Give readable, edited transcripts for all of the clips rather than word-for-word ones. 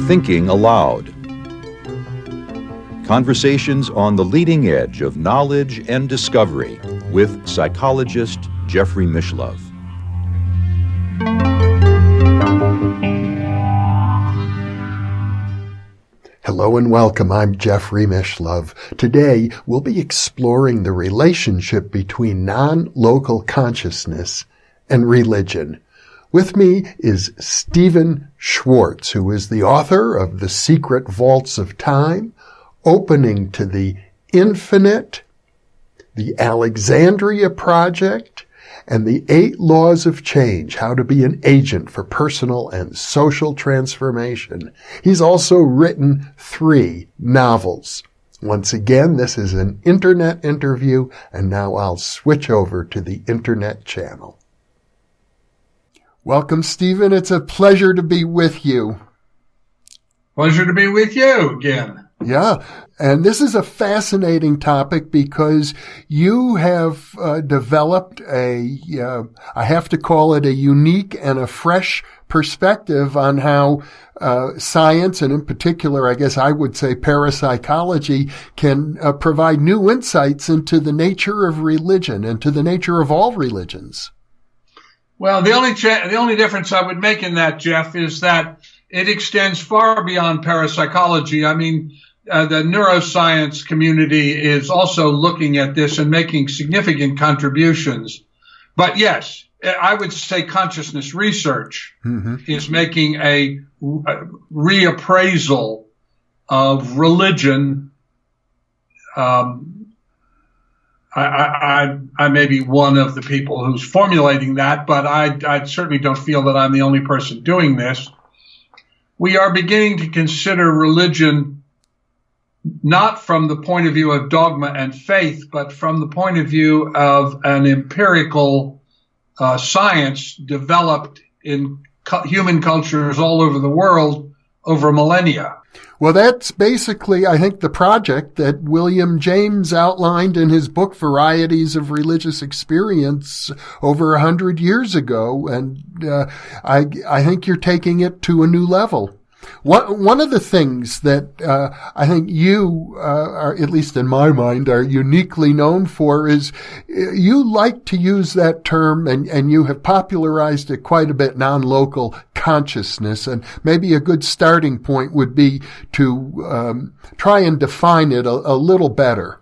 Thinking Aloud. Conversations on the leading edge of knowledge and discovery with psychologist Jeffrey Mishlove. Hello and welcome. I'm Jeffrey Mishlove. Today, we'll be exploring the relationship between non-local consciousness and religion. With me is Stephan Schwartz, who is the author of The Secret Vaults of Time, Opening to the Infinite, the Alexandria Project, and the 8 Laws of Change, How to Be an Agent for Personal and Social Transformation. He's also written 3 novels. Once again, this is an internet interview, and now I'll switch over to the internet channel. Welcome, Stephan. It's a pleasure to be with you. Pleasure to be with you again. Yeah, and this is a fascinating topic because you have developed I have to call it a unique and a fresh perspective on how science, and in particular, I guess I would say parapsychology, can provide new insights into the nature of religion and to the nature of all religions. Well, the only difference I would make in that, Jeff, is that it extends far beyond parapsychology. I mean, the neuroscience community is also looking at this and making significant contributions. But yes, I would say consciousness research is making a reappraisal of religion. I may be one of the people who's formulating that, but I certainly don't feel that I'm the only person doing this. We are beginning to consider religion not from the point of view of dogma and faith, but from the point of view of an empirical science developed in human cultures all over the world over millennia. Well, that's basically, I think, the project that William James outlined in his book, Varieties of Religious Experience, over 100 years ago. And I think you're taking it to a new level. One of the things that I think you are, at least in my mind, are uniquely known for is you like to use that term, and you have popularized it quite a bit, non-local consciousness. And maybe a good starting point would be to try and define it a little better.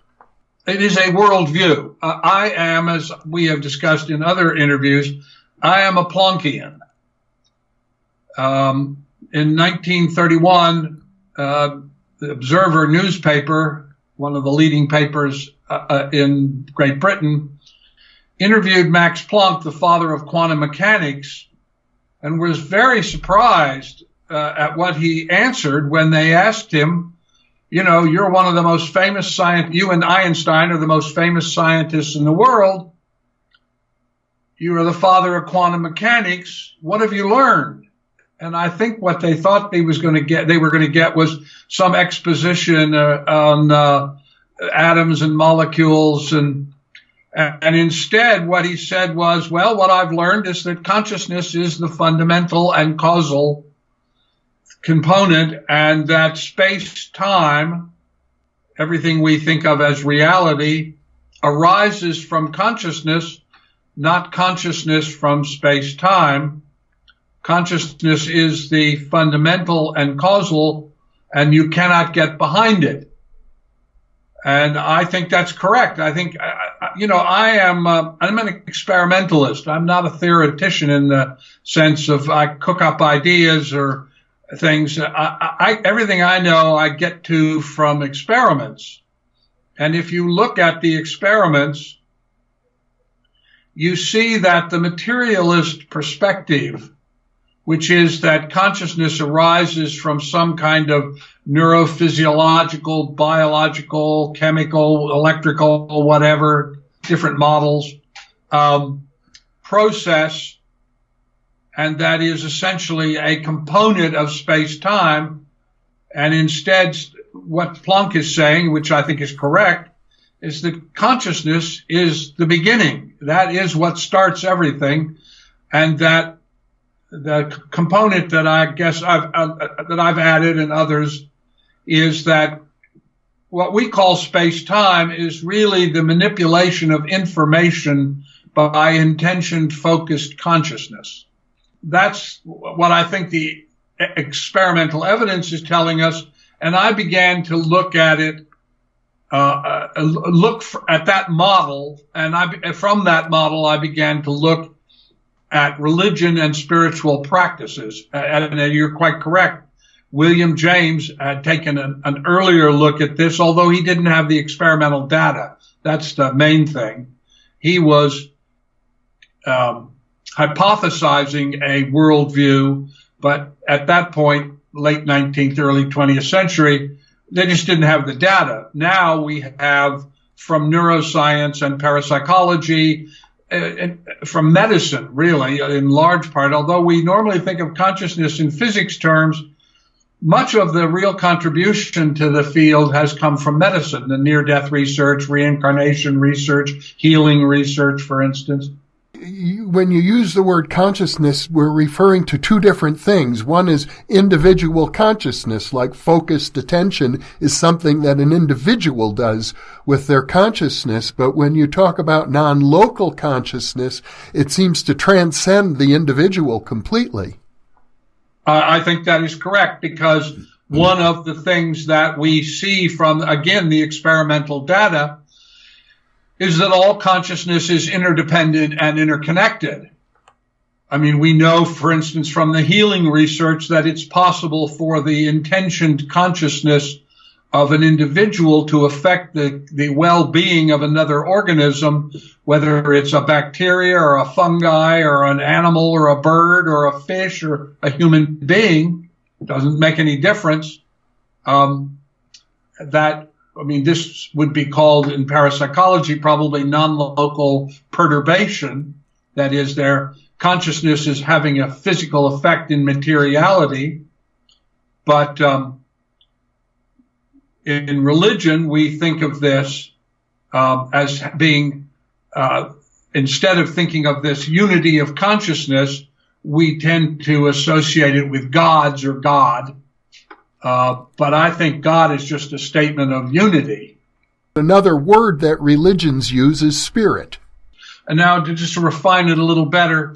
It is a worldview. I am, as we have discussed in other interviews, I am a Planckian. In 1931, the Observer newspaper, one of the leading papers in Great Britain, interviewed Max Planck, the father of quantum mechanics, and was very surprised at what he answered when they asked him, you know, you're one of the most famous scientists, you and Einstein are the most famous scientists in the world. You are the father of quantum mechanics. What have you learned? And I think what they thought they were going to get was some exposition on atoms and molecules, and instead what he said was, well, what I've learned is that consciousness is the fundamental and causal component, and that space-time, everything we think of as reality, arises from consciousness, not consciousness from space-time. Consciousness is the fundamental and causal, and you cannot get behind it. And I think that's correct. I think, I'm an experimentalist. I'm not a theoretician in the sense of I cook up ideas or things. Everything I know I get to from experiments. And if you look at the experiments, you see that the materialist perspective, which is that consciousness arises from some kind of neurophysiological, biological, chemical, electrical, whatever, different models, process, and that is essentially a component of space-time. And instead, what Planck is saying, which I think is correct, is that consciousness is the beginning. That is what starts everything. and that the component that I guess I've added and others is that what we call space-time is really the manipulation of information by intention-focused consciousness. That's what I think the experimental evidence is telling us, and I began to look at it, at that model, and from that model I began to look at religion and spiritual practices. And you're quite correct. William James had taken an earlier look at this, although he didn't have the experimental data. That's the main thing. He was hypothesizing a worldview, but at that point, late 19th, early 20th century, they just didn't have the data. Now we have, from neuroscience and parapsychology, from medicine, really, in large part, although we normally think of consciousness in physics terms, much of the real contribution to the field has come from medicine, the near-death research, reincarnation research, healing research, for instance. When you use the word consciousness, we're referring to two different things. One is individual consciousness, like focused attention is something that an individual does with their consciousness. But when you talk about non-local consciousness, it seems to transcend the individual completely. I think that is correct, because one of the things that we see from, again, the experimental data is that all consciousness is interdependent and interconnected. I mean, we know, for instance, from the healing research that it's possible for the intentioned consciousness of an individual to affect the well-being of another organism, whether it's a bacteria or a fungi or an animal or a bird or a fish or a human being. It doesn't make any difference. This would be called in parapsychology probably non-local perturbation. That is, their consciousness is having a physical effect in materiality. But in religion, we think of this as being, instead of thinking of this unity of consciousness, we tend to associate it with gods or God. But I think God is just a statement of unity. Another word that religions use is spirit. And now to refine it a little better,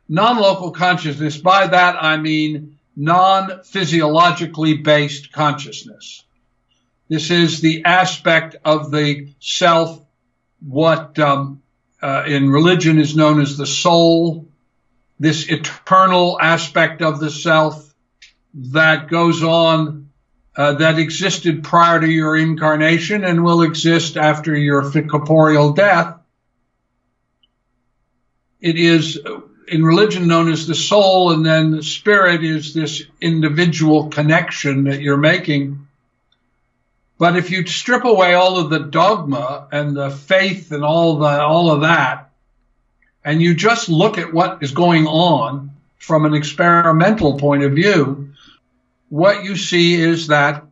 non-local consciousness, by that I mean non-physiologically based consciousness. This is the aspect of the self, what in religion is known as the soul, this eternal aspect of the self that goes on, that existed prior to your incarnation and will exist after your corporeal death. It is in religion known as the soul, and then the spirit is this individual connection that you're making. But if you strip away all of the dogma and the faith and all of that, and you just look at what is going on from an experimental point of view, what you see is that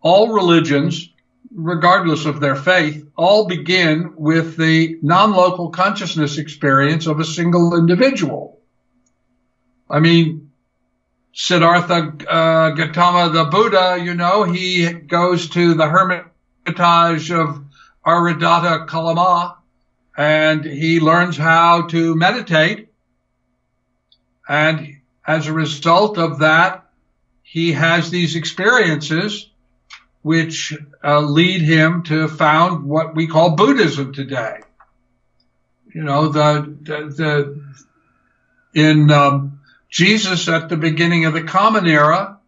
all religions, regardless of their faith, all begin with the non-local consciousness experience of a single individual. I mean, Siddhartha Gautama, the Buddha, he goes to the hermitage of Aridatta Kalama, and he learns how to meditate. And as a result of that, he has these experiences which lead him to found what we call Buddhism today. Jesus at the beginning of the Common Era,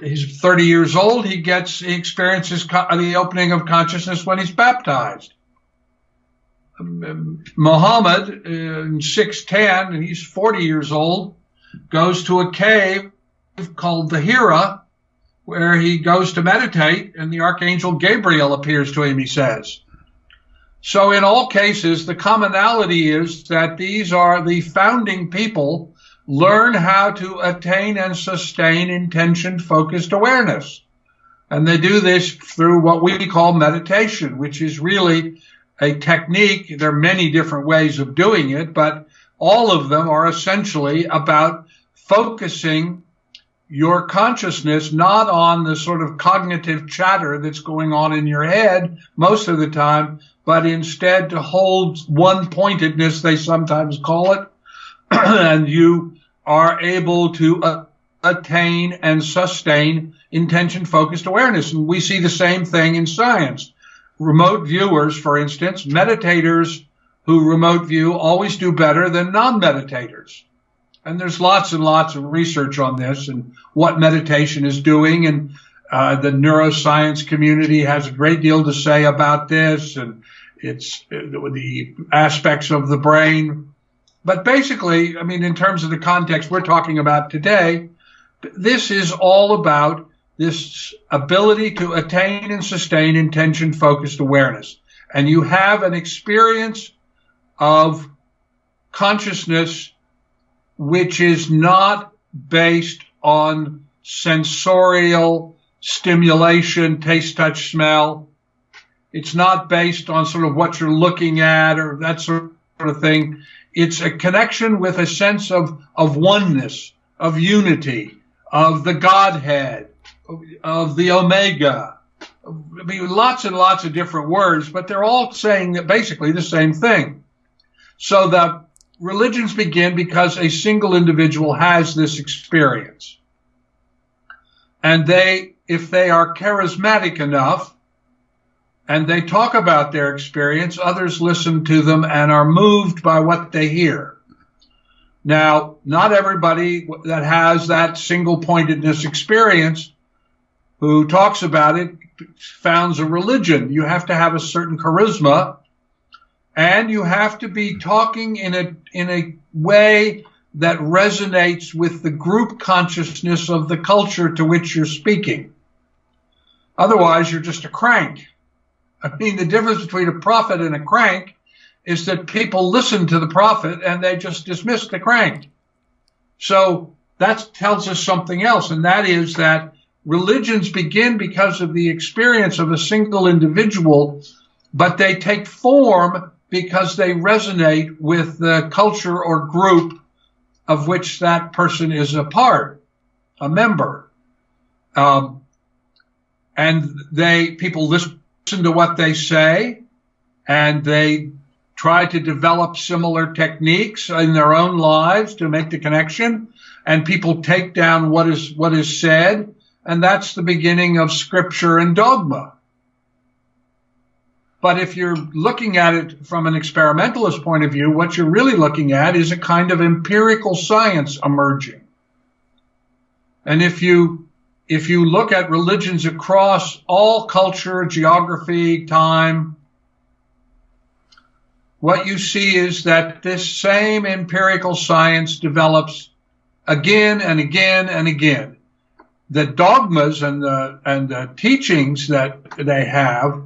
he's 30 years old, he experiences the opening of consciousness when he's baptized. Muhammad in 610, and he's 40 years old, goes to a cave called the Hira, where he goes to meditate, and the Archangel Gabriel appears to him, he says. So in all cases, the commonality is that these are the founding people learn how to attain and sustain intention-focused awareness. And they do this through what we call meditation, which is really a technique. There are many different ways of doing it, but all of them are essentially about focusing your consciousness not on the sort of cognitive chatter that's going on in your head most of the time, but instead to hold one-pointedness, they sometimes call it, and you are able to attain and sustain intention-focused awareness. And we see the same thing in science. Remote viewers, for instance, meditators who remote view always do better than non-meditators. And there's lots and lots of research on this and what meditation is doing. And the neuroscience community has a great deal to say about this and it's the aspects of the brain. But basically, I mean, in terms of the context we're talking about today, this is all about this ability to attain and sustain intention-focused awareness. And you have an experience of consciousness which is not based on sensorial stimulation, taste, touch, smell. It's not based on sort of what you're looking at or that sort of thing. It's a connection with a sense of oneness, of unity, of the Godhead, of the Omega. I mean, lots and lots of different words, but they're all saying that basically the same thing. So the religions begin because a single individual has this experience. And if they are charismatic enough and they talk about their experience, others listen to them and are moved by what they hear. Now, not everybody that has that single-pointedness experience who talks about it founds a religion. You have to have a certain charisma, and you have to be talking in a way that resonates with the group consciousness of the culture to which you're speaking. Otherwise, you're just a crank. I mean, the difference between a prophet and a crank is that people listen to the prophet and they just dismiss the crank. So that tells us something else, and that is that religions begin because of the experience of a single individual, but they take form because they resonate with the culture or group of which that person is a part, a member. And people listen to what they say, and they try to develop similar techniques in their own lives to make the connection, and people take down what is said, and that's the beginning of scripture and dogma. But if you're looking at it from an experimentalist point of view, what you're really looking at is a kind of empirical science emerging. And if you look at religions across all culture, geography, time, what you see is that this same empirical science develops again and again and again. The dogmas and the teachings that they have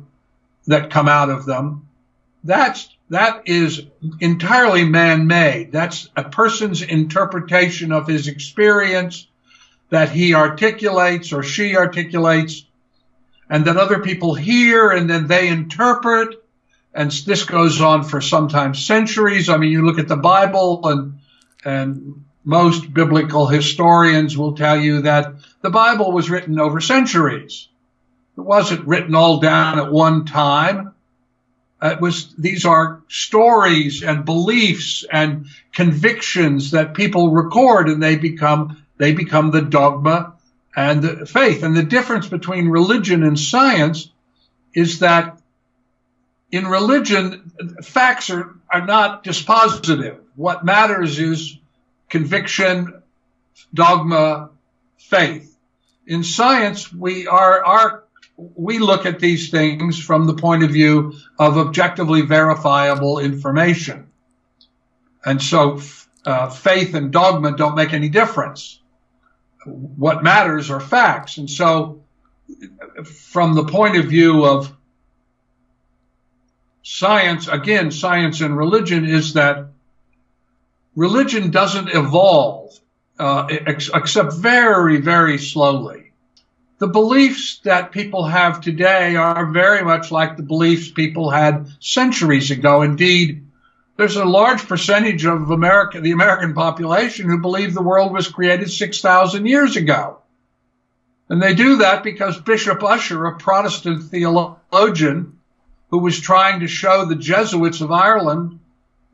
that come out of them, that is entirely man-made. That's a person's interpretation of his experience that he articulates or she articulates, and that other people hear and then they interpret. And this goes on for sometimes centuries. I mean, you look at the Bible, and most biblical historians will tell you that the Bible was written over centuries. It wasn't written all down at one time. These are stories and beliefs and convictions that people record, and they become the dogma and the faith. And the difference between religion and science is that in religion, facts are not dispositive. What matters is conviction, dogma, faith. In science, we look at these things from the point of view of objectively verifiable information. And so faith and dogma don't make any difference. What matters are facts. And so from the point of view of science, again, science and religion, is that religion doesn't evolve except very, very slowly. The beliefs that people have today are very much like the beliefs people had centuries ago. Indeed, there's a large percentage of the American population who believe the world was created 6,000 years ago. And they do that because Bishop Ussher, a Protestant theologian who was trying to show the Jesuits of Ireland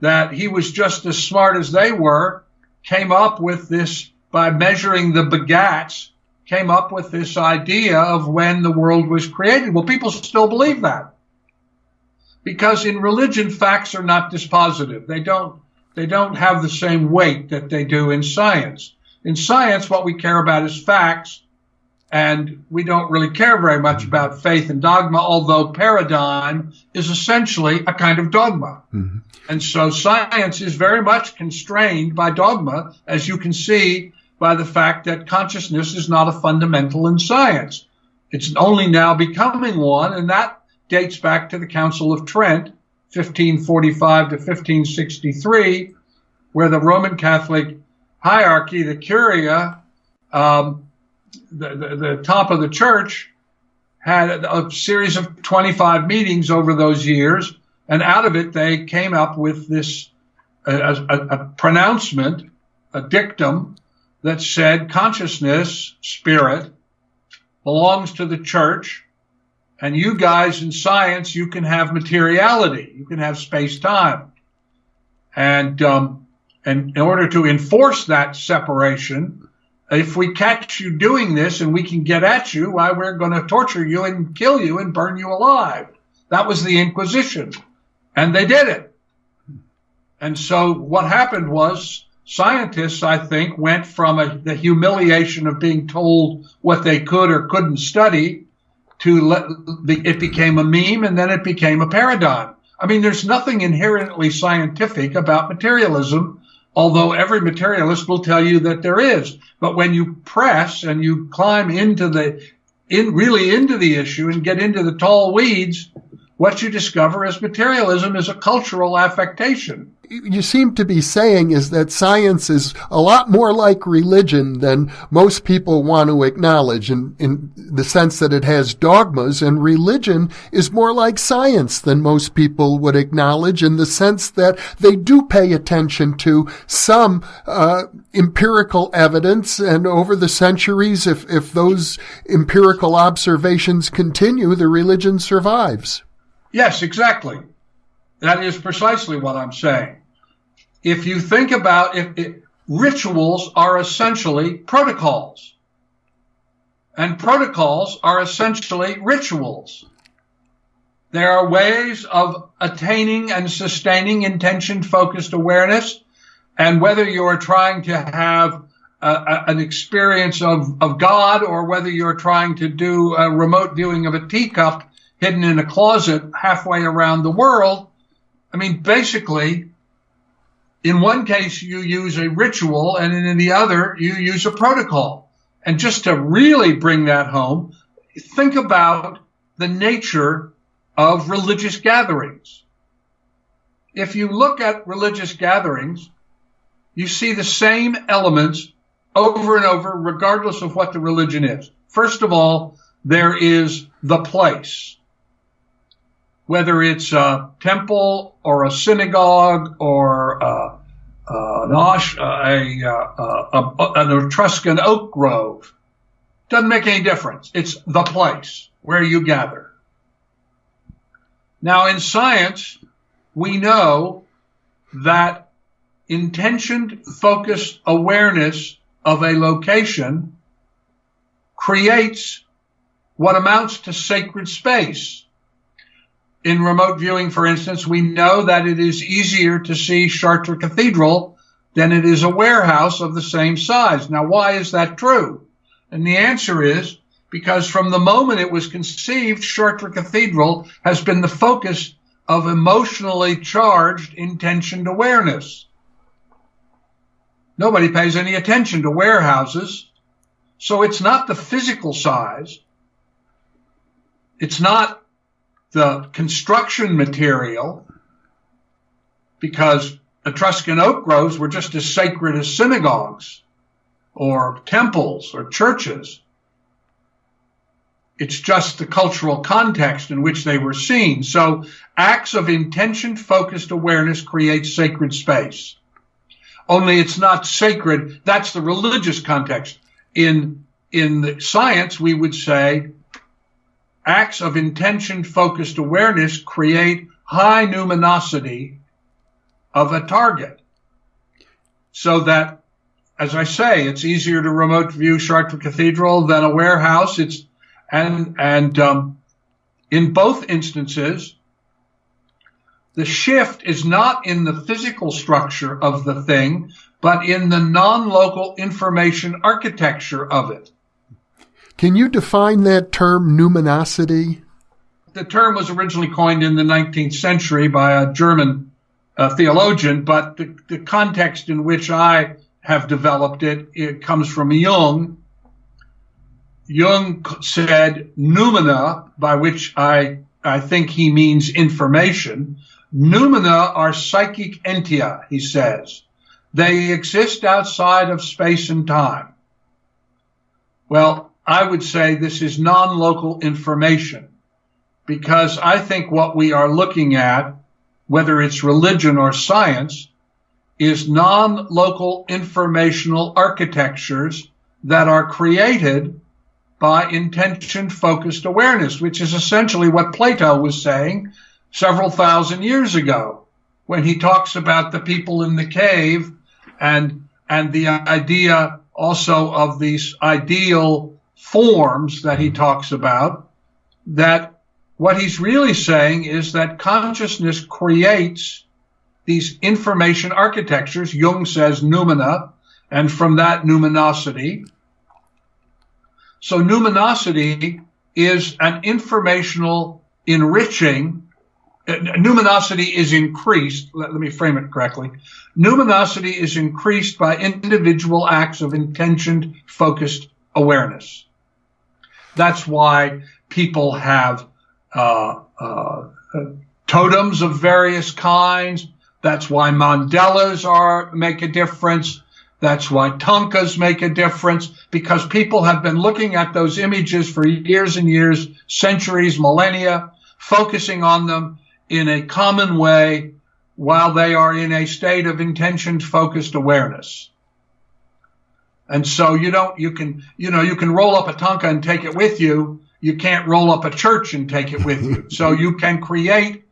that he was just as smart as they were, came up with this, by measuring the begats, came up with this idea of when the world was created. Well, people still believe that. Because in religion, facts are not dispositive. They don't have the same weight that they do in science. In science, what we care about is facts, and we don't really care very much about faith and dogma, although paradigm is essentially a kind of dogma. Mm-hmm. And so science is very much constrained by dogma, as you can see by the fact that consciousness is not a fundamental in science. It's only now becoming one, and that dates back to the Council of Trent, 1545 to 1563, where the Roman Catholic hierarchy, the Curia, the top of the church, had a series of 25 meetings over those years, and out of it they came up with this a pronouncement, a dictum, that said consciousness, spirit, belongs to the church, and you guys in science, you can have materiality, you can have space-time. And in order to enforce that separation, if we catch you doing this and we can get at you, why, we're going to torture you and kill you and burn you alive. That was the Inquisition. And they did it. And so what happened was scientists, I think, went from the humiliation of being told what they could or couldn't study to it became a meme, and then it became a paradigm. I mean, there's nothing inherently scientific about materialism, although every materialist will tell you that there is. But when you press and you climb really into the issue and get into the tall weeds, what you discover is materialism is a cultural affectation. You seem to be saying is that science is a lot more like religion than most people want to acknowledge, in the sense that it has dogmas, and religion is more like science than most people would acknowledge, in the sense that they do pay attention to some empirical evidence, and over the centuries, if those empirical observations continue, the religion survives. Yes, exactly. That is precisely what I'm saying. If you think about it, rituals are essentially protocols. And protocols are essentially rituals. There are ways of attaining and sustaining intention-focused awareness. And whether you're trying to have an experience of God, or whether you're trying to do a remote viewing of a teacup hidden in a closet halfway around the world, I mean, basically, in one case you use a ritual, and in the other you use a protocol. And just to really bring that home, think about the nature of religious gatherings. If you look at religious gatherings, you see the same elements over and over, regardless of what the religion is. First of all, there is the place. Whether it's a temple or a synagogue or an Etruscan oak grove, doesn't make any difference. It's the place where you gather. Now, in science, we know that intentioned, focused awareness of a location creates what amounts to sacred space. In remote viewing, for instance, we know that it is easier to see Chartres Cathedral than it is a warehouse of the same size. Now, why is that true? And the answer is because from the moment it was conceived, Chartres Cathedral has been the focus of emotionally charged intentioned awareness. Nobody pays any attention to warehouses, so it's not the physical size. It's not the construction material, because Etruscan oak groves were just as sacred as synagogues or temples or churches. It's just the cultural context in which they were seen. So acts of intention-focused awareness create sacred space. Only it's not sacred. That's the religious context. In the science, we would say acts of intention-focused awareness create high numinosity of a target. So that, as I say, it's easier to remote view Chartres Cathedral than a warehouse. And in both instances, the shift is not in the physical structure of the thing, but in the non-local information architecture of it. Can you define that term, numinosity? The term was originally coined in the 19th century by a German theologian, but the context in which I have developed it comes from Jung. Jung said noumena, by which I think he means information. Noumena are psychic entia, he says. They exist outside of space and time. Well, I would say this is non-local information, because I think what we are looking at, whether it's religion or science, is non-local informational architectures that are created by intention-focused awareness, which is essentially what Plato was saying several thousand years ago when he talks about the people in the cave and the idea also of these ideal forms that he talks about, that what he's really saying is that consciousness creates these information architectures. Jung says noumena, and from that numinosity. So numinosity is an informational enriching. Numinosity is increased. Let me frame it correctly. Numinosity is increased by individual acts of intention-focused awareness. That's why people have totems of various kinds. That's why mandalas make a difference. That's why tankas make a difference, because people have been looking at those images for years and years, centuries, millennia, focusing on them in a common way while they are in a state of intention-focused awareness. And so you can roll up a tanka and take it with you. You can't roll up a church and take it with you. So you can create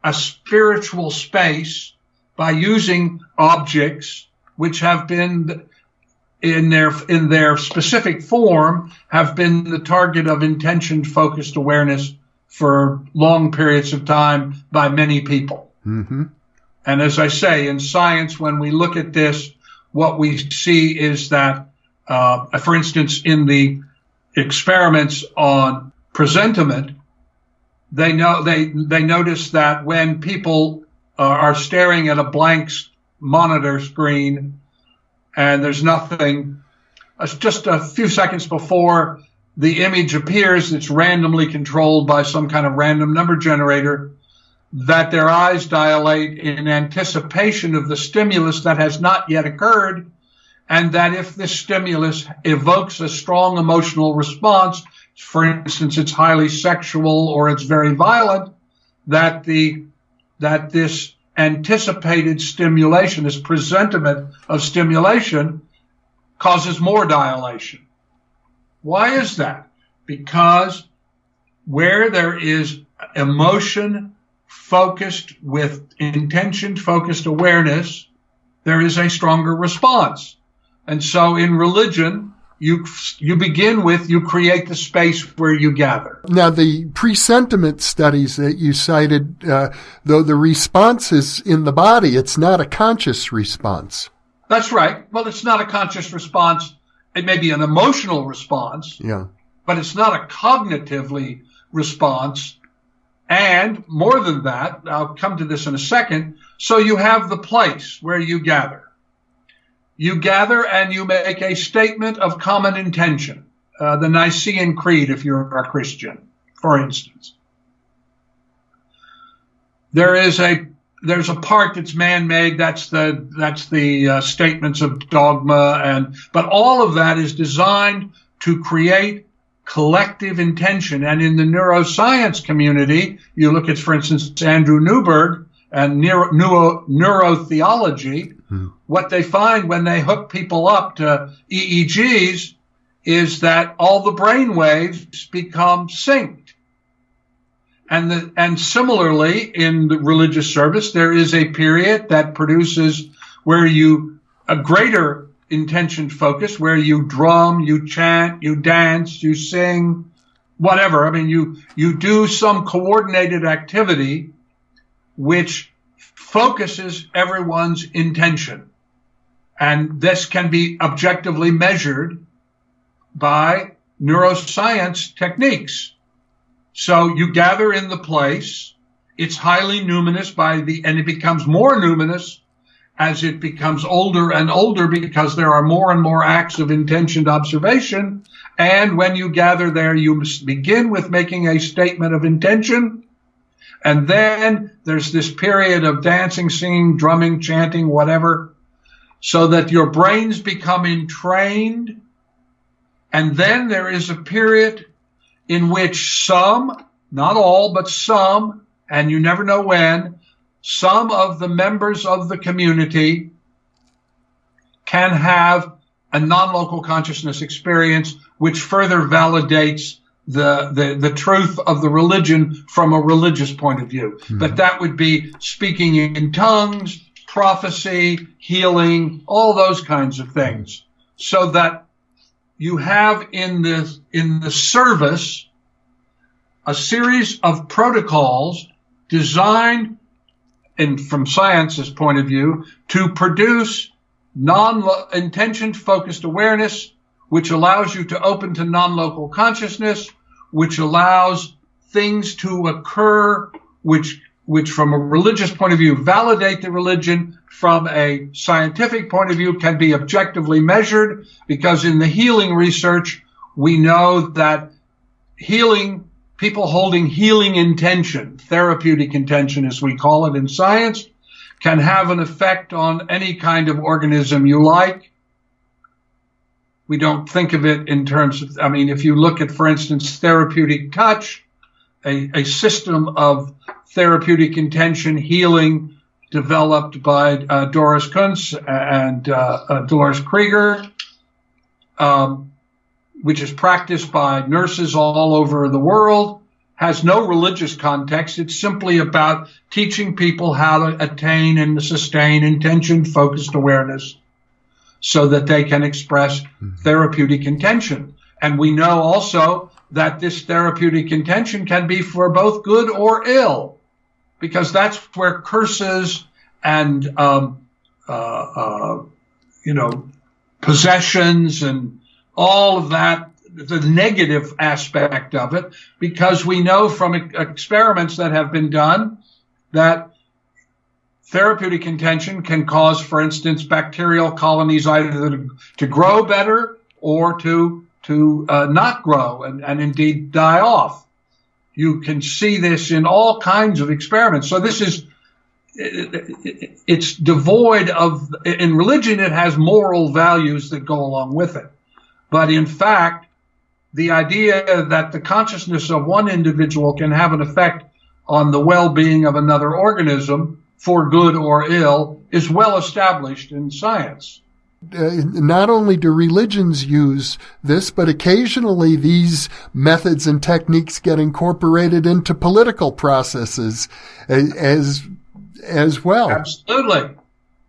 a spiritual space by using objects which have been in their specific form have been the target of intention-focused awareness for long periods of time by many people. Mm-hmm. And as I say, in science, when we look at this, what we see is that, for instance, in the experiments on presentiment, they notice that when people are staring at a blank monitor screen and there's nothing, just a few seconds before the image appears, it's randomly controlled by some kind of random number generator, that their eyes dilate in anticipation of the stimulus that has not yet occurred, and that if this stimulus evokes a strong emotional response, for instance, it's highly sexual or it's very violent, that this anticipated stimulation, this presentiment of stimulation, causes more dilation. Why is that? Because where there is emotion focused with intention-focused awareness, there is a stronger response. And so in religion, you begin with, you create the space where you gather. Now, the presentiment studies that you cited, though the response is in the body, it's not a conscious response. That's right. Well, it's not a conscious response. It may be an emotional response, but it's not a cognitively response. And more than that, I'll come to this in a second, so you have the place where you gather. You gather and you make a statement of common intention, the Nicene Creed, if you're a Christian, for instance. There's a part that's man-made, that's the statements of dogma, but all of that is designed to create collective intention. And in the neuroscience community, you look at, for instance, Andrew Newberg and neurotheology, what they find when they hook people up to EEGs is that all the brain waves become synced. And similarly, in the religious service, there is a period that produces where a greater intention focus, where you drum, you chant, you dance, you sing, whatever. I mean, you do some coordinated activity which focuses everyone's intention. And this can be objectively measured by neuroscience techniques. So you gather in the place, it's highly numinous and it becomes more numinous as it becomes older and older because there are more and more acts of intentioned observation. And when you gather there, you must begin with making a statement of intention. And then there's this period of dancing, singing, drumming, chanting, whatever, so that your brains become entrained. And then there is a period in which some, not all, but some, and you never know when, some of the members of the community can have a non-local consciousness experience which further validates the truth of the religion from a religious point of view. Mm-hmm. But that would be speaking in tongues, prophecy, healing, all those kinds of things. So that you have in the service a series of protocols designed, and from science's point of view, to produce non-intention focused awareness, which allows you to open to non-local consciousness, which allows things to occur which from a religious point of view validate the religion, from a scientific point of view can be objectively measured, because in the healing research we know that people holding healing intention, therapeutic intention as we call it in science, can have an effect on any kind of organism you like. We don't think of it in terms of, if you look at, for instance, therapeutic touch, a system of therapeutic intention healing developed by Doris Kuntz and Dolores Krieger, which is practiced by nurses all over the world, has no religious context. It's simply about teaching people how to attain and sustain intention-focused awareness so that they can express therapeutic intention. And we know also that this therapeutic intention can be for both good or ill, because that's where curses and possessions and all of that, the negative aspect of it, because we know from experiments that have been done that therapeutic intention can cause, for instance, bacterial colonies either to grow better or to not grow and indeed die off. You can see this in all kinds of experiments. So it's devoid of, in religion it has moral values that go along with it. But in fact, the idea that the consciousness of one individual can have an effect on the well-being of another organism, for good or ill, is well established in science. Not only do religions use this, but occasionally these methods and techniques get incorporated into political processes as well. Absolutely.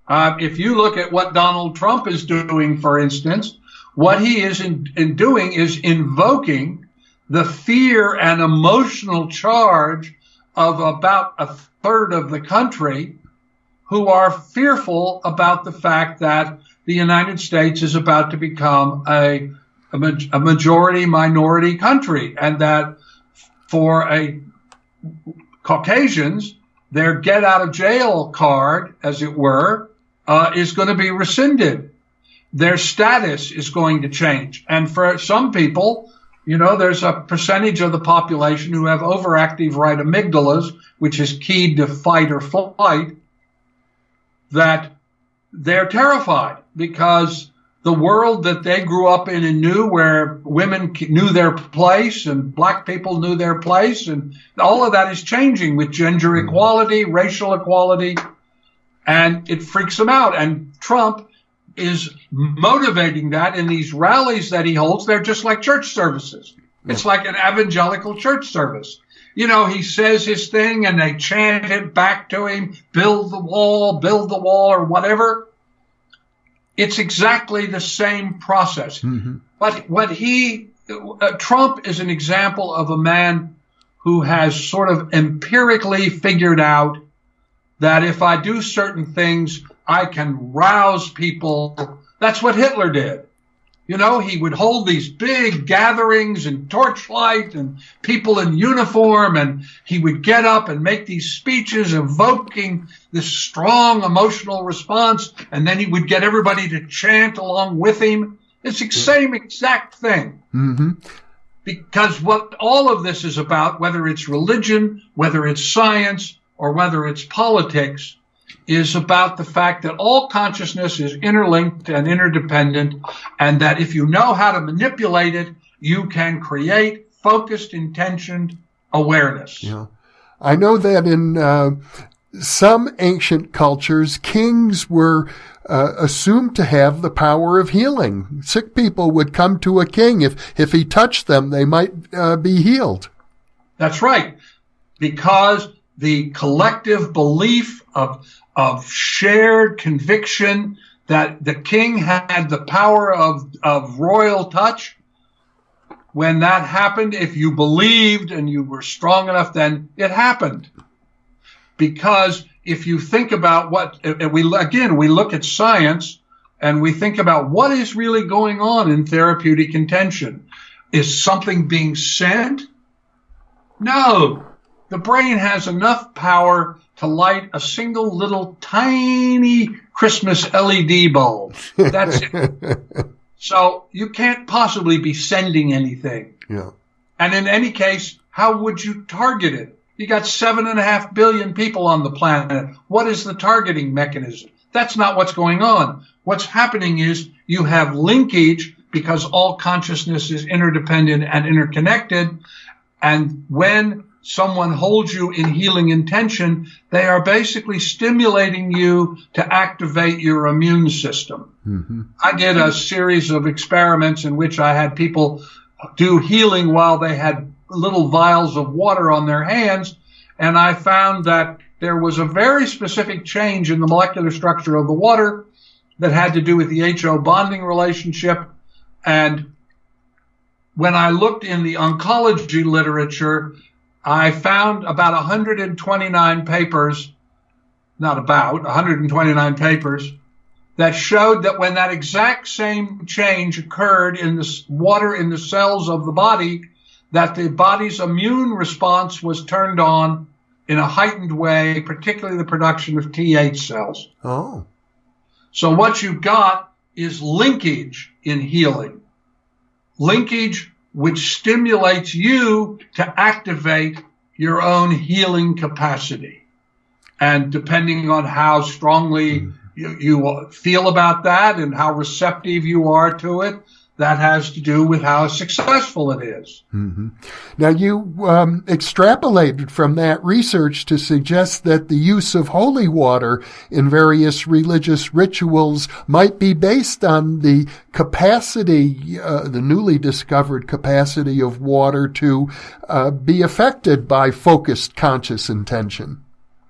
If you look at what Donald Trump is doing, for instance, what he is doing is invoking the fear and emotional charge of about a third of the country who are fearful about the fact that the United States is about to become a majority-minority country, and that for Caucasians, their get-out-of-jail card, as it were, is going to be rescinded. Their status is going to change. And for some people, there's a percentage of the population who have overactive right amygdalas, which is keyed to fight or flight, that they're terrified because the world that they grew up in and knew, where women knew their place and black people knew their place. And all of that is changing with gender equality, racial equality, and it freaks them out. And Trump is motivating that in these rallies that he holds. They're just like church services. It's like an evangelical church service. You know, he says his thing and they chant it back to him, build the wall, or whatever. It's exactly the same process. Mm-hmm. But Trump is an example of a man who has sort of empirically figured out that if I do certain things, I can rouse people. That's what Hitler did. You know, he would hold these big gatherings and torchlight and people in uniform, and he would get up and make these speeches evoking this strong emotional response, and then he would get everybody to chant along with him. It's the same exact thing. Mm-hmm. Because what all of this is about, whether it's religion, whether it's science, or whether it's politics, is about the fact that all consciousness is interlinked and interdependent, and that if you know how to manipulate it, you can create focused, intentioned awareness. Yeah. I know that in some ancient cultures, kings were assumed to have the power of healing. Sick people would come to a king. If he touched them, they might be healed. That's right, because the collective belief of shared conviction that the king had the power of royal touch. When that happened, if you believed and you were strong enough, then it happened. Because if you think about we look at science and we think about what is really going on in therapeutic intention. Is something being sent? No. The brain has enough power to light a single little tiny Christmas LED bulb. That's it. So you can't possibly be sending anything. Yeah. And in any case, how would you target it? You got 7.5 billion people on the planet. What is the targeting mechanism? That's not what's going on. What's happening is you have linkage because all consciousness is interdependent and interconnected. And when someone holds you in healing intention, they are basically stimulating you to activate your immune system. Mm-hmm. I did a series of experiments in which I had people do healing while they had little vials of water on their hands, and I found that there was a very specific change in the molecular structure of the water that had to do with the HO bonding relationship. And when I looked in the oncology literature, I found about 129 papers, not about, 129 papers, that showed that when that exact same change occurred in the water in the cells of the body, that the body's immune response was turned on in a heightened way, particularly the production of Th cells. Oh. So what you got is linkage in healing. Linkage which stimulates you to activate your own healing capacity. And depending on how strongly you feel about that and how receptive you are to it, that has to do with how successful it is. Mm-hmm. Now, you extrapolated from that research to suggest that the use of holy water in various religious rituals might be based on the capacity, the newly discovered capacity of water to be affected by focused conscious intention.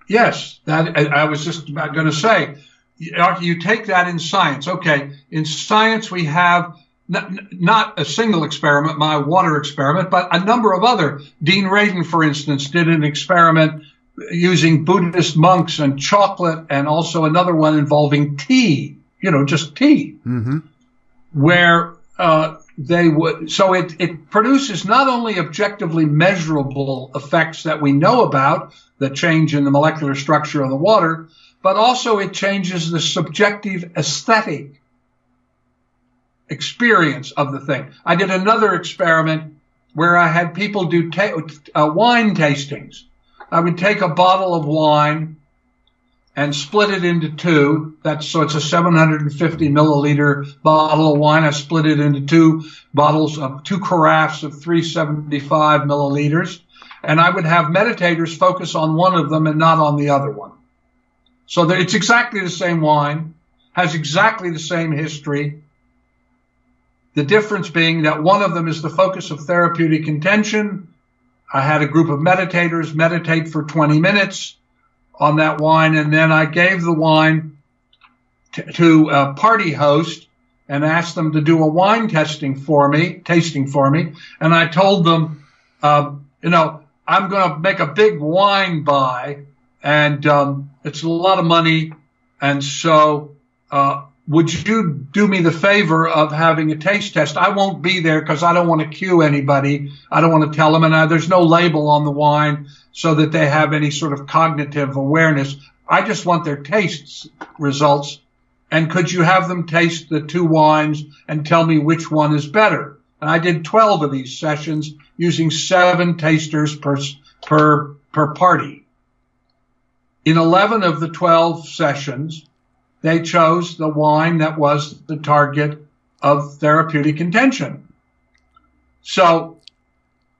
Yes, that I was just about going to say. You take that in science. Okay, in science we have not a single experiment, my water experiment, but a number of other. Dean Radin, for instance, did an experiment using Buddhist monks and chocolate, and also another one involving tea, just tea, mm-hmm. where they would. So it produces not only objectively measurable effects that we know about, the change in the molecular structure of the water, but also it changes the subjective aesthetic experience of the thing. I did another experiment where I had people do wine tastings. I would take a bottle of wine and split it into two. So it's a 750 milliliter bottle of wine. I split it into two carafes of 375 milliliters. And I would have meditators focus on one of them and not on the other one. So that it's exactly the same wine, has exactly the same history. The difference being that one of them is the focus of therapeutic intention. I had a group of meditators meditate for 20 minutes on that wine, and then I gave the wine to a party host and asked them to do a wine tasting for me. And I told them, I'm going to make a big wine buy, and it's a lot of money. And so would you do me the favor of having a taste test? I won't be there because I don't want to cue anybody. I don't want to tell them. And there's no label on the wine so that they have any sort of cognitive awareness. I just want their taste results. And could you have them taste the two wines and tell me which one is better? And I did 12 of these sessions using 7 tasters per party. In 11 of the 12 sessions, they chose the wine that was the target of therapeutic intention. So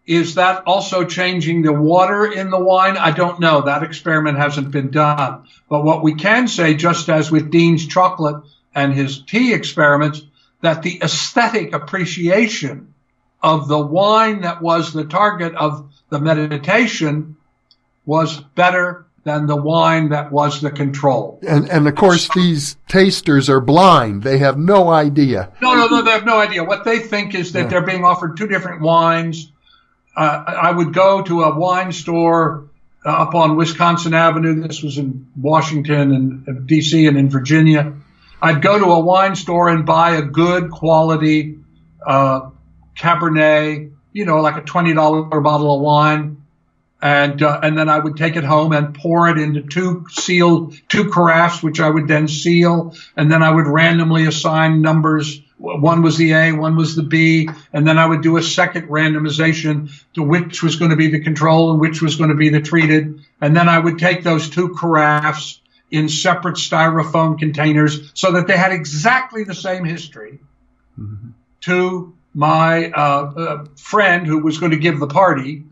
is that also changing the water in the wine? I don't know. That experiment hasn't been done. But what we can say, just as with Dean's chocolate and his tea experiments, that the aesthetic appreciation of the wine that was the target of the meditation was better than the wine that was the control. And of course, these tasters are blind. They have no idea. No, they have no idea. What they think is that they're being offered two different wines. I would go to a wine store up on Wisconsin Avenue. This was in Washington and D.C. and in Virginia. I'd go to a wine store and buy a good quality Cabernet, like a $20 bottle of wine. And then I would take it home and pour it into two carafes, which I would then seal. And then I would randomly assign numbers. One was the A, one was the B. And then I would do a second randomization to which was going to be the control and which was going to be the treated. And then I would take those two carafes in separate styrofoam containers so that they had exactly the same history to my friend who was going to give the party.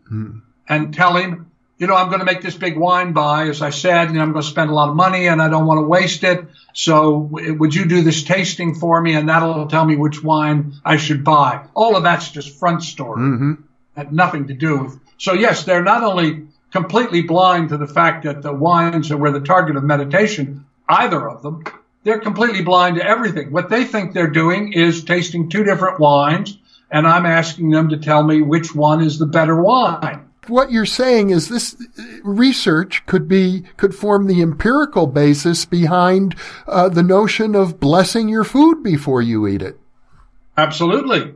And tell him, I'm going to make this big wine buy, as I said, and I'm going to spend a lot of money and I don't want to waste it. So would you do this tasting for me? And that'll tell me which wine I should buy. All of that's just front story. Had nothing to do with. So yes, they're not only completely blind to the fact that the wines were the target of meditation, either of them, they're completely blind to everything. What they think they're doing is tasting two different wines, and I'm asking them to tell me which one is the better wine. What you're saying is this research could form the empirical basis behind the notion of blessing your food before you eat it. Absolutely.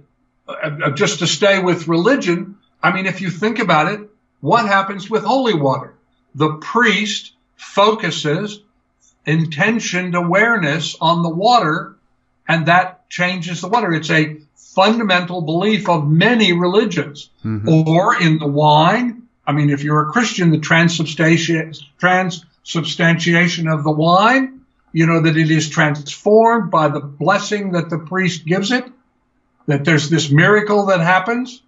Just to stay with religion, if you think about it, what happens with holy water? The priest focuses intentioned awareness on the water, and that changes the water. It's a fundamental belief of many religions. Or in the wine, if you're a Christian, the transubstantiation of the wine, that it is transformed by the blessing that the priest gives it, that there's this miracle that happens.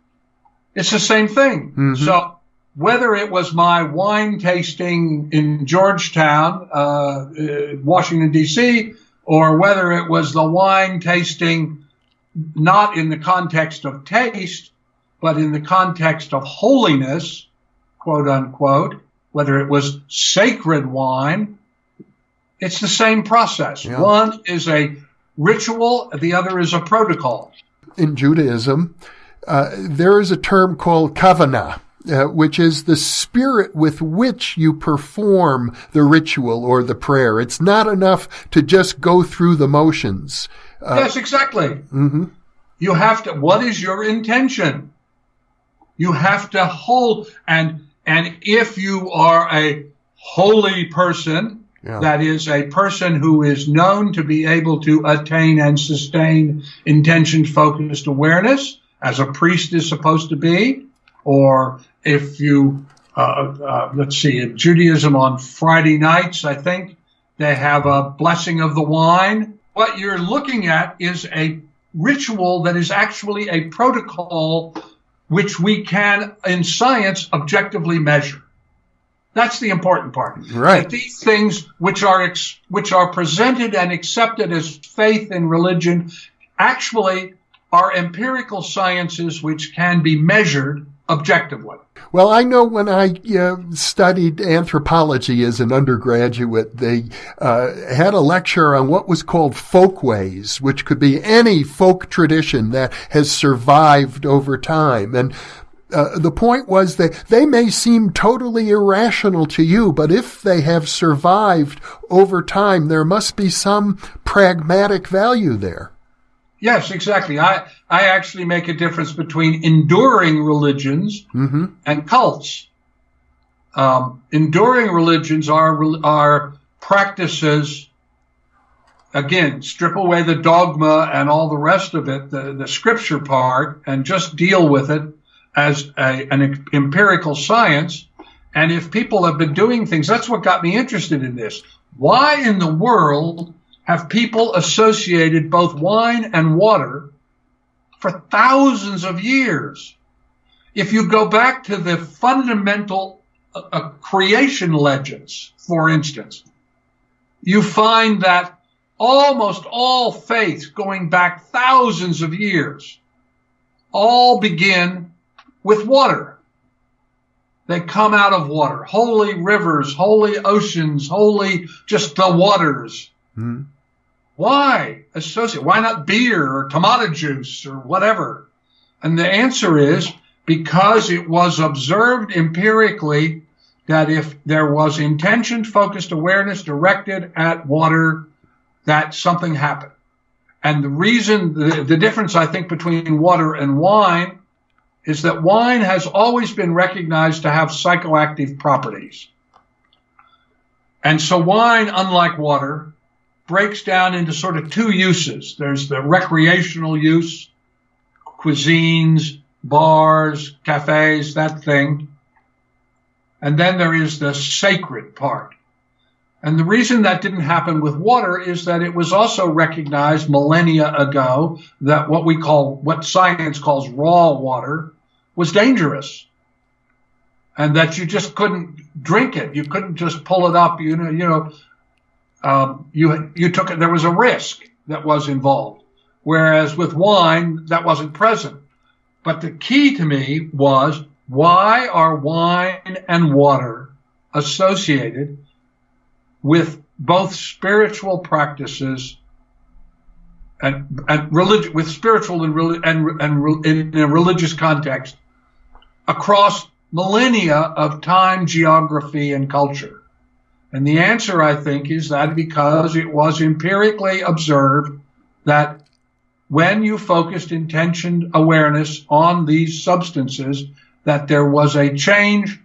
It's the same thing. So whether it was my wine tasting in Georgetown, Washington, D.C., or whether it was the wine tasting not in the context of taste, but in the context of holiness, quote unquote, whether it was sacred wine, it's the same process. Yeah. One is a ritual, the other is a protocol. In Judaism, there is a term called kavanah, which is the spirit with which you perform the ritual or the prayer. It's not enough to just go through the motions. Yes, exactly. You have to, what is your intention? You have to hold, and if you are a holy person, that is a person who is known to be able to attain and sustain intention-focused awareness, as a priest is supposed to be, or if you, in Judaism on Friday nights, I think, They have a blessing of the wine. What you're looking at is a ritual that is actually a protocol which we can, in science, objectively measure. That's the important part. Right. That these things which are presented and accepted as faith and religion actually are empirical sciences which can be measured objectively. Well, I know when I studied anthropology as an undergraduate, they had a lecture on what was called folkways, which could be any folk tradition that has survived over time. And the point was that they may seem totally irrational to you, but if they have survived over time, there must be some pragmatic value there. Yes, exactly. I actually make a difference between enduring religions and cults. Enduring religions are practices, again, strip away the dogma and all the rest of it, the scripture part, and just deal with it as an empirical science. And if people have been doing things, that's what got me interested in this. Why in the world have people associated both wine and water for thousands of years? If you go back to the fundamental creation legends, for instance, you find that almost all faiths going back thousands of years all begin with water. They come out of water. Holy rivers, holy oceans, holy just the waters. Mm-hmm. Why associate? Why not beer or tomato juice or whatever? And the answer is because it was observed empirically that if there was intention, focused awareness directed at water, that something happened. And the reason, the difference, I think, between water and wine is that wine has always been recognized to have psychoactive properties. And so wine, unlike water, breaks down into sort of two uses. There's the recreational use, cuisines, bars, cafes, that thing. And then there is the sacred part. And the reason that didn't happen with water is that it was also recognized millennia ago that what science calls raw water was dangerous. And that you just couldn't drink it. You couldn't just pull it up, you took it, there was a risk that was involved. Whereas with wine, that wasn't present. But the key to me was, why are wine and water associated with both spiritual practices and religion, with spiritual and in a religious context across millennia of time, geography, and culture? And the answer, I think, is that because it was empirically observed that when you focused intention awareness on these substances, that there was a change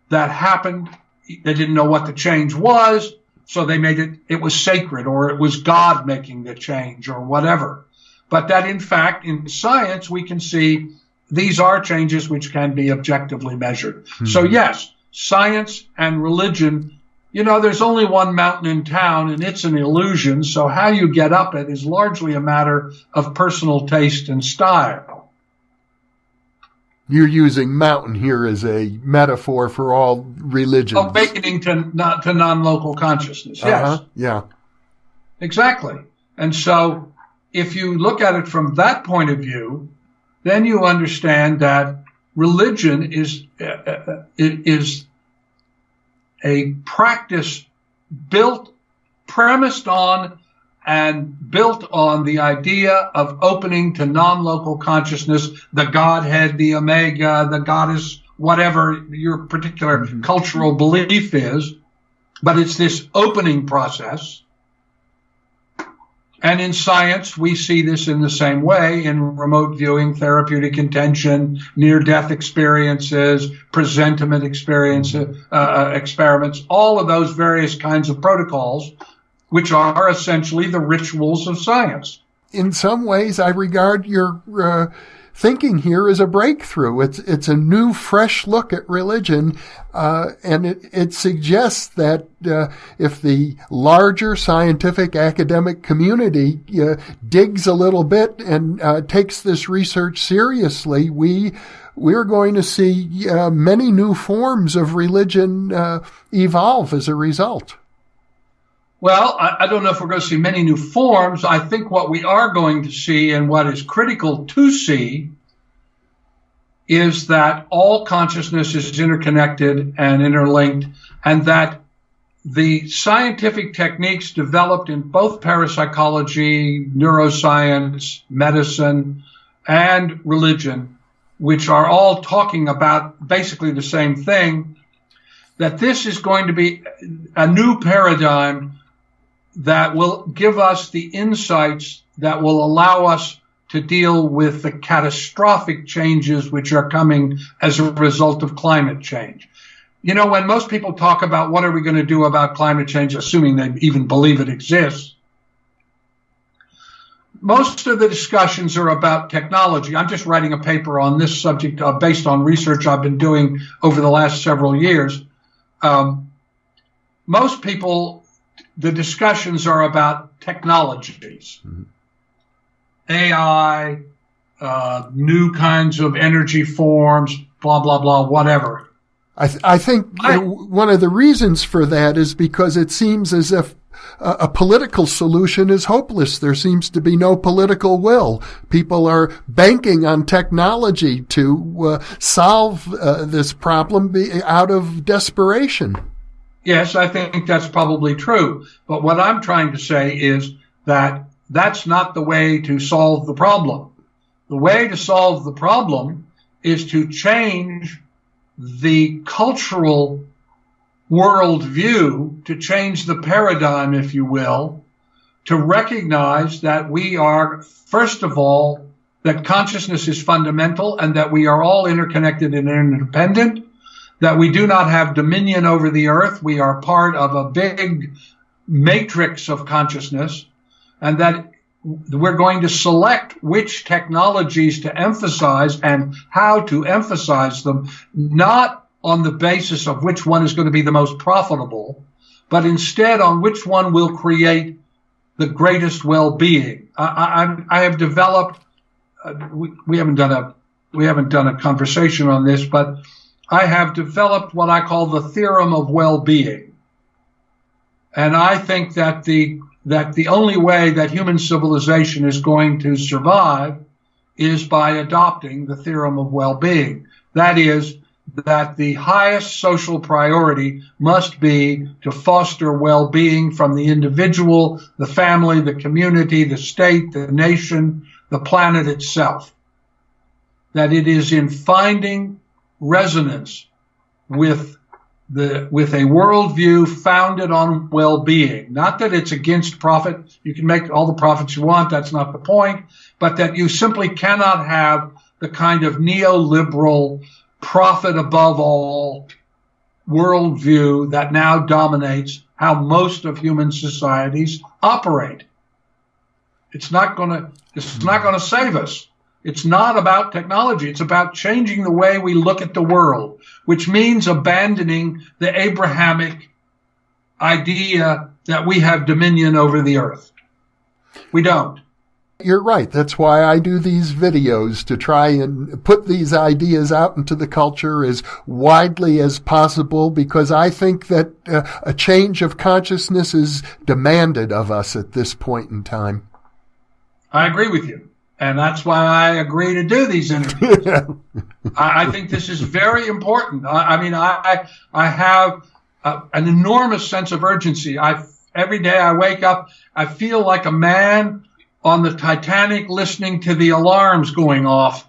that happened. They didn't know what the change was, so they made it was sacred, or it was God making the change, or whatever. But that, in fact, in science, we can see these are changes which can be objectively measured. Mm-hmm. So yes, science and religion, there's only one mountain in town, and it's an illusion, so how you get up it is largely a matter of personal taste and style. You're using mountain here as a metaphor for all religions. Awakening to non-local consciousness, yes. Yeah. Exactly. And so if you look at it from that point of view, then you understand that religion is a practice premised on and built on the idea of opening to non-local consciousness, the Godhead, the Omega, the Goddess, whatever your particular cultural belief is. But it's this opening process. And in science, we see this in the same way in remote viewing, therapeutic intention, near-death experiences, presentiment experiences, experiments, all of those various kinds of protocols, which are essentially the rituals of science. In some ways, I regard your thinking here is a breakthrough. It's a new, fresh look at religion, and it suggests that if the larger scientific academic community digs a little bit and takes this research seriously, we're going to see many new forms of religion evolve as a result. Well, I don't know if we're going to see many new forms. I think what we are going to see, and what is critical to see, is that all consciousness is interconnected and interlinked, and that the scientific techniques developed in both parapsychology, neuroscience, medicine, and religion, which are all talking about basically the same thing, that this is going to be a new paradigm that will give us the insights that will allow us to deal with the catastrophic changes which are coming as a result of climate change. You know, when most people talk about what are we going to do about climate change, assuming they even believe it exists, most of the discussions are about technology. I'm just writing a paper on this subject based on research I've been doing over the last several years. Most people, the discussions are about technologies, AI, new kinds of energy forms, blah, blah, blah, whatever. I think one of the reasons for that is because it seems as if a political solution is hopeless. There seems to be no political will. People are banking on technology to solve this problem out of desperation. Yes, I think that's probably true. But what I'm trying to say is that that's not the way to solve the problem. The way to solve the problem is to change the cultural worldview, to change the paradigm, if you will, to recognize that we are, first of all, that consciousness is fundamental and that we are all interconnected and interdependent, that we do not have dominion over the earth. We are part of a big matrix of consciousness, and that we're going to select which technologies to emphasize and how to emphasize them, not on the basis of which one is going to be the most profitable, but instead on which one will create the greatest well-being. I have developed, we haven't done a conversation on this, but I have developed what I call the Theorem of Well-Being. And I think that the only way that human civilization is going to survive is by adopting the Theorem of Well-Being. That is, that the highest social priority must be to foster well-being from the individual, the family, the community, the state, the nation, the planet itself. That it is in finding resonance with a worldview founded on well-being. Not that it's against profit. You can make all the profits you want. That's not the point. But that you simply cannot have the kind of neoliberal profit above all worldview that now dominates how most of human societies operate. It's not going to save us. It's not about technology. It's about changing the way we look at the world, which means abandoning the Abrahamic idea that we have dominion over the earth. We don't. You're right. That's why I do these videos, to try and put these ideas out into the culture as widely as possible, because I think that a change of consciousness is demanded of us at this point in time. I agree with you. And that's why I agree to do these interviews. I think this is very important. I have an enormous sense of urgency. Every day I wake up, I feel like a man on the Titanic listening to the alarms going off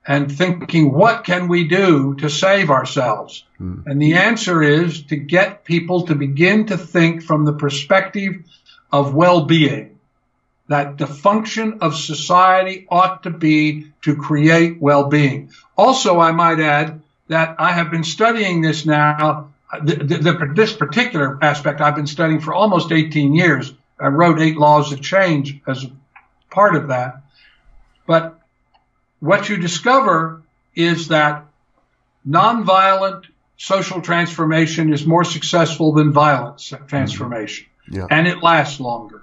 and thinking, what can we do to save ourselves? And the answer is to get people to begin to think from the perspective of well-being, that the function of society ought to be to create well-being. Also, I might add that I have been studying this now, this particular aspect I've been studying for almost 18 years. I wrote 8 Laws of Change as a part of that. But what you discover is that nonviolent social transformation is more successful than violent transformation, and it lasts longer.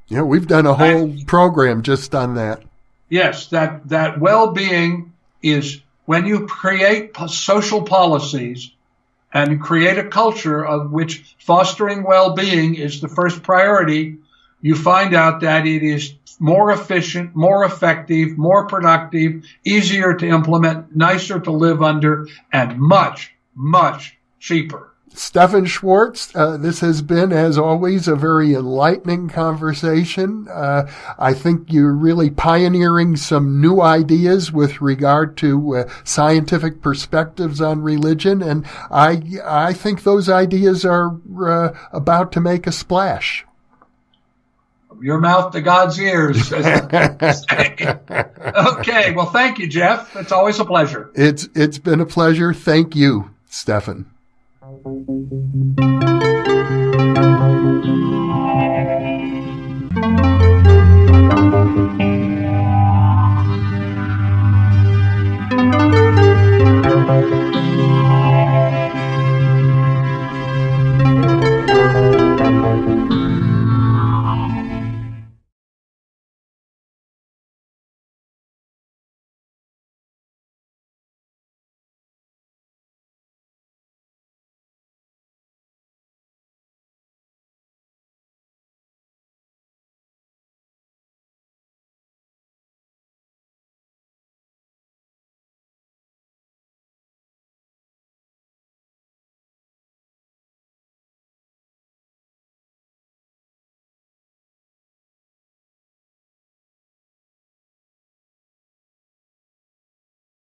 Yeah, we've done a whole program just on that. Yes, that well-being is when you create social policies and create a culture of which fostering well-being is the first priority, you find out that it is more efficient, more effective, more productive, easier to implement, nicer to live under, and much, much cheaper. Stephan Schwartz, this has been, as always, a very enlightening conversation. I think you're really pioneering some new ideas with regard to scientific perspectives on religion, and I think those ideas are about to make a splash. Your mouth to God's ears. Okay, well, thank you, Jeff. It's always a pleasure. It's been a pleasure. Thank you, Stephan.